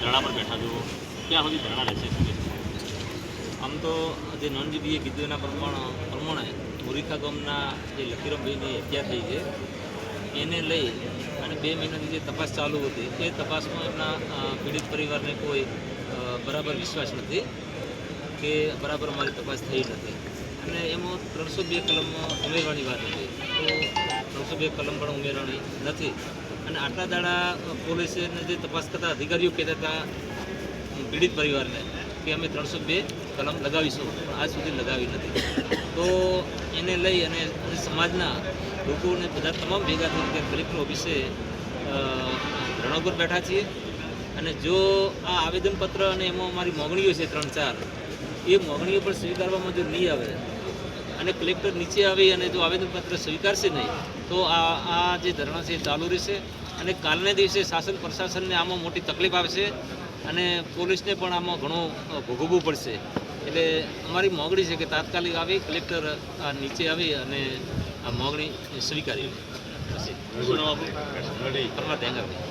ધરણા પર બેઠા છો, ક્યાં સુધી ધરણા રહેશે? આમ તો જે નોનજીબીએ કીધું એના પ્રમાણે મોરીખા ગામના જે લખીરામભાઈની હત્યા થઈ છે એને લઈ અને 2 મહિનાથી જે તપાસ ચાલુ હતી એ તપાસમાં એમના પીડિત પરિવારને કોઈ બરાબર વિશ્વાસ નથી કે બરાબર મારી તપાસ થઈ નથી, અને એમાં 302 કલમ ઉમેરવાની વાત હતી, તો 302 કલમ પણ ઉમેરવાની નથી. અને આટલા દાડા પોલીસે જે તપાસ કરતા અધિકારીઓ કહેતા હતા પીડિત પરિવારને કે અમે 302 કલમ લગાવીશું, પણ આજ સુધી લગાવી નથી. તો એને લઈ અને સમાજના લોકોને બધા તમામ ભેગા થઈને કલેક્ટર ઓફિસે ધરણા ઉપર બેઠા છીએ. અને જો આ આવેદનપત્ર અને એમાં અમારી મોગણીઓ છે 3-4, એ મોગણીઓ પણ સ્વીકારવામાં જો નહીં આવે અને કલેક્ટર નીચે આવી અને જો આવેદનપત્ર સ્વીકારશે નહીં તો આ જે ધરણા છે એ ચાલુ રહેશે. અને કાલના દિવસે શાસન પ્રશાસનને આમાં મોટી તકલીફ આવશે અને પોલીસને પણ આમાં ઘણું ભોગવવું પડશે. એટલે અમારી મોગણી છે કે તાત્કાલિક આવી કલેક્ટર નીચે આવી અને આ મોગણી સ્વીકારી લે. પરમાર ધેંગાભાઈ.